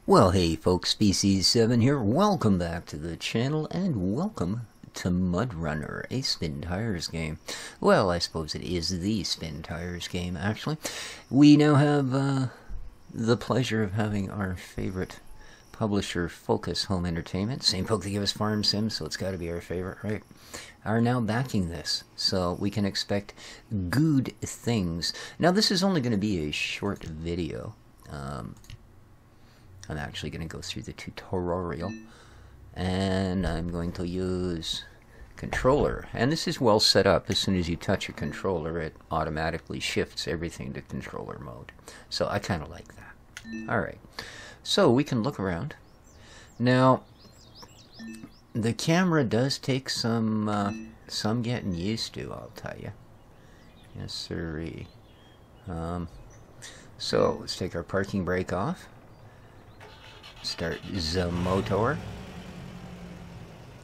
Well, hey folks, Species7 here. Welcome back to the channel and welcome to MudRunner, a SpinTires game. Well, I suppose it is the SpinTires game, actually. We now have the pleasure of having our favorite publisher, Focus Home Entertainment, same folk that give us Farm Sim, so it's got to be our favorite, right? Are now backing this, so we can expect good things. Now, this is only going to be a short video. I'm actually going to go through the tutorial, and I'm going to use controller. And this is well set up. As soon as you touch a controller, it automatically shifts everything to controller mode. So I kind of like that. Alright, so we can look around. Now, the camera does take some getting used to, I'll tell you. Yes, sirree. So let's take our parking brake off. Start the motor.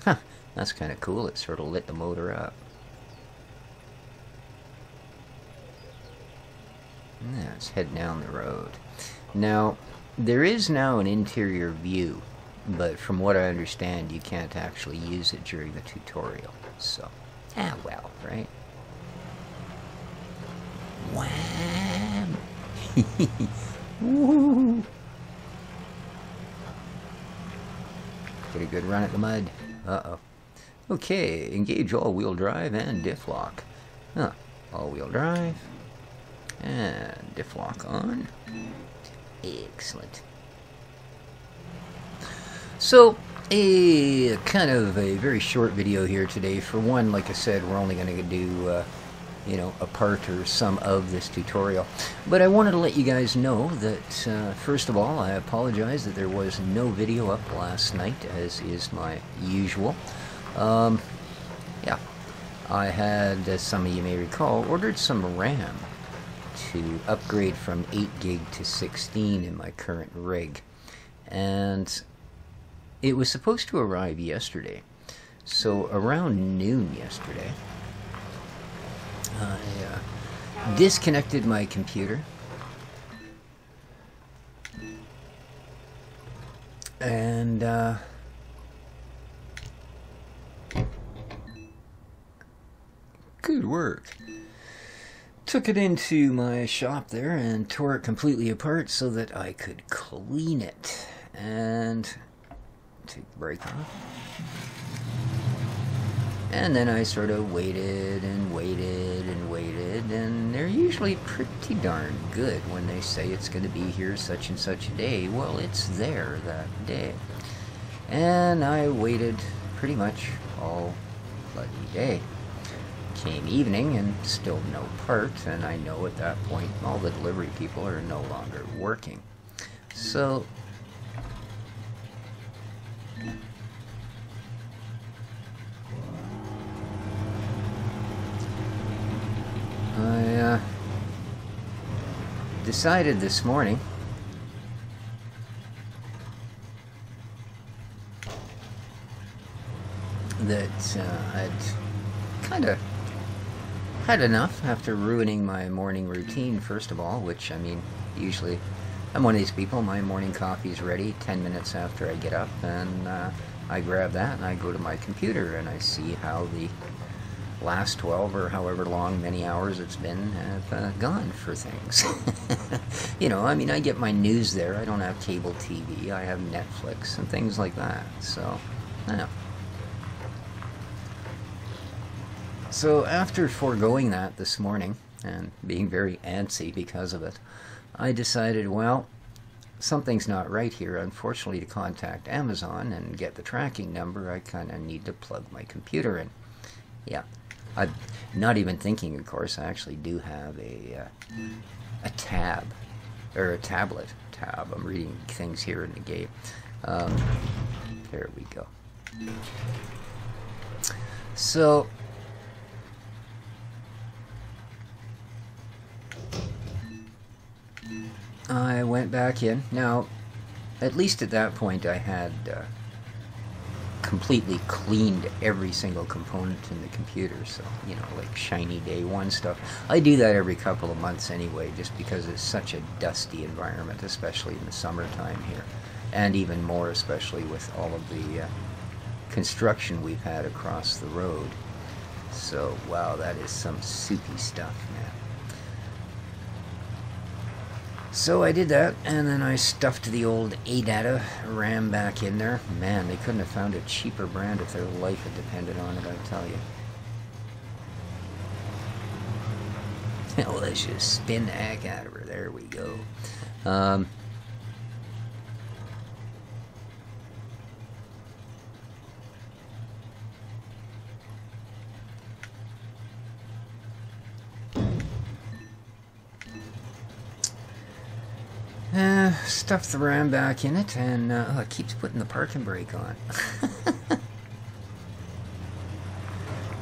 Huh, that's kind of cool. It sort of lit the motor up. Yeah, let's head down the road. Now, there is now an interior view, but from what I understand, you can't actually use it during the tutorial. So, well, right? Wham! Woo! Get a good run at the mud. Uh-oh. Okay, engage all-wheel drive and diff lock. Huh. All-wheel drive. And diff lock on. Excellent. So, a kind of a very short video here today. For one, like I said, we're only going to do a part or some of this tutorial. But I wanted to let you guys know that, first of all, I apologize that there was no video up last night, as is my usual. Yeah, I had, as some of you may recall, ordered some RAM to upgrade from 8 gig to 16 in my current rig. And it was supposed to arrive yesterday. So around noon yesterday, I disconnected my computer and good work. Took it into my shop there and tore it completely apart so that I could clean it and take the brake off. And then I sort of waited and waited and waited, and they're usually pretty darn good when they say it's going to be here such and such a day. Well, it's there that day. And I waited pretty much all bloody day. Came evening and still no part, and I know at that point all the delivery people are no longer working. So I decided this morning that I'd kind of had enough after ruining my morning routine, first of all, which, I mean, usually I'm one of these people, my morning coffee's ready 10 minutes after I get up, and I grab that and I go to my computer and I see how the last 12 or however long many hours it's been have gone for things. You know, I mean, I get my news there. I don't have cable TV. I have Netflix and things like that. So, yeah. So after foregoing that this morning and being very antsy because of it, I decided, well, something's not right here. Unfortunately, to contact Amazon and get the tracking number, I kind of need to plug my computer in. Yeah. I'm not even thinking, of course, I actually do have a tab, or a tablet tab. I'm reading things here in the game. There we go. So, I went back in. Now, at least at that point I had completely cleaned every single component in the computer, so, you know, like shiny day one stuff. I do that every couple of months anyway, just because it's such a dusty environment, especially in the summertime here. and even more, especially with all of the construction we've had across the road. So, wow, that is some soupy stuff, man. So I did that, and then I stuffed the old ADATA RAM back in there. Man, they couldn't have found a cheaper brand if their life had depended on it, I tell you. Let's just spin the heck out of her. There we go. Stuffed the RAM back in it, and oh, it keeps putting the parking brake on.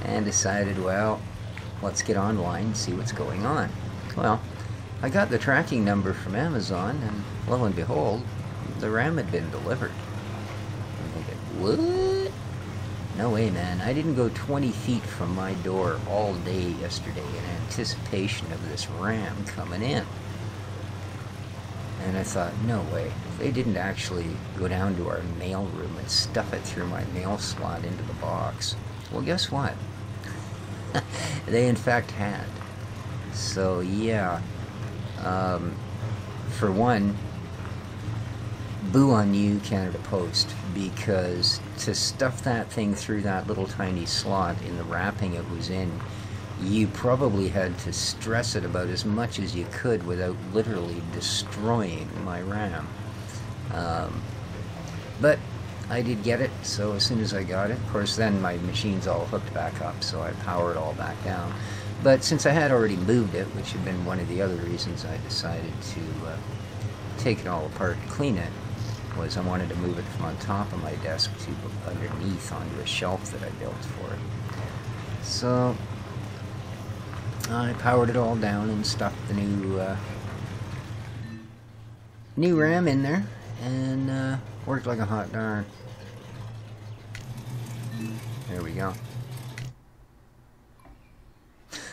And decided, well, let's get online and see what's going on. Well, I got the tracking number from Amazon, and lo and behold, the RAM had been delivered. I'm thinking, what? No way, man. I didn't go 20 feet from my door all day yesterday in anticipation of this RAM coming in. And I thought, no way. They didn't actually go down to our mail room and stuff it through my mail slot into the box. Well, guess what? They in fact had. So yeah, for one, boo on you, Canada Post, because to stuff that thing through that little tiny slot in the wrapping it was in, you probably had to stress it about as much as you could without literally destroying my RAM. But I did get it, so as soon as I got it, of course then my machine's all hooked back up, so I powered all back down. But since I had already moved it, which had been one of the other reasons I decided to take it all apart and clean it, was I wanted to move it from on top of my desk to underneath onto a shelf that I built for it. So I powered it all down and stuffed the new RAM in there, and worked like a hot darn. There we go.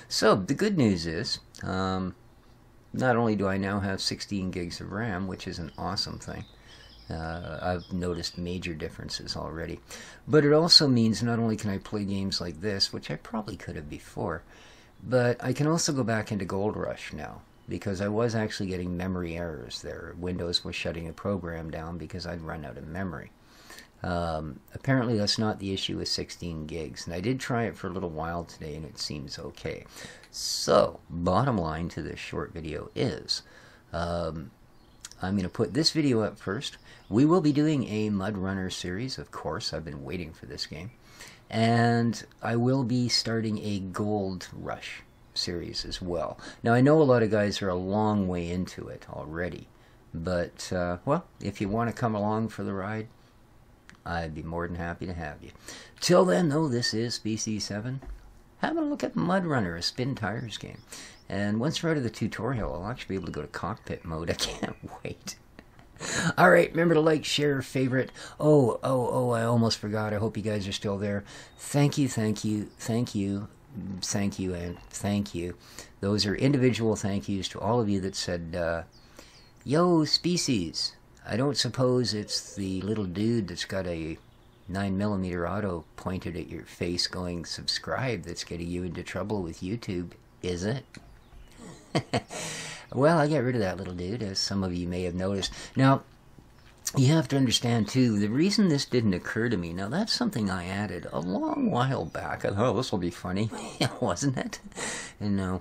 So the good news is, not only do I now have 16 gigs of RAM, which is an awesome thing. I've noticed major differences already. But it also means not only can I play games like this, which I probably could have before, but I can also go back into Gold Rush now, because I was actually getting memory errors there. Windows was shutting the program down because I'd run out of memory. Apparently that's not the issue with 16 gigs, and I did try it for a little while today and it seems okay. So, bottom line to this short video is, I'm going to put this video up first. We will be doing a MudRunner series, of course. I've been waiting for this game. And I will be starting a Gold Rush series as well. Now, I know a lot of guys are a long way into it already. But, well, if you want to come along for the ride, I'd be more than happy to have you. Till then, though, this is BC7. Having a look at MudRunner, a SpinTires game. And once we're out of the tutorial, I'll actually be able to go to cockpit mode. I can't wait. Alright, remember to like, share, favorite. Oh, I almost forgot. I hope you guys are still there. Thank you, thank you, thank you, thank you, and thank you. Those are individual thank yous to all of you that said, yo, Species. I don't suppose it's the little dude that's got a 9mm auto pointed at your face going subscribe that's getting you into trouble with YouTube, is it? Well, I got rid of that little dude, as some of you may have noticed. Now, you have to understand, too, the reason this didn't occur to me, now that's something I added a long while back. I thought, oh, this will be funny. Wasn't it? And no.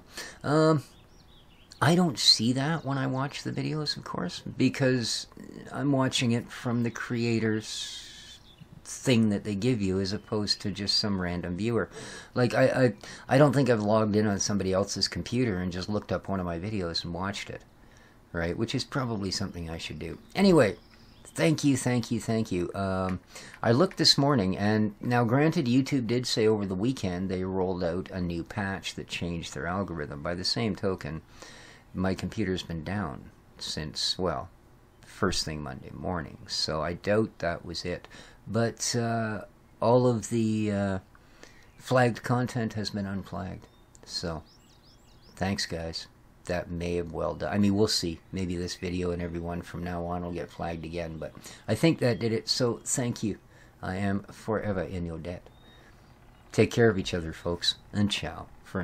I don't see that when I watch the videos, of course, because I'm watching it from the creator's thing that they give you as opposed to just some random viewer. Like, I don't think I've logged in on somebody else's computer and just looked up one of my videos and watched it, right? Which is probably something I should do. Anyway, thank you, thank you, thank you. I looked this morning, and now granted, YouTube did say over the weekend they rolled out a new patch that changed their algorithm. By the same token, my computer's been down since, well, first thing Monday morning, so I doubt that was it. But all of the flagged content has been unflagged. So, thanks, guys. that may have well done. I mean, we'll see. Maybe this video and everyone from now on will get flagged again, but I think that did it. So thank you. I am forever in your debt. Take care of each other, folks, and ciao.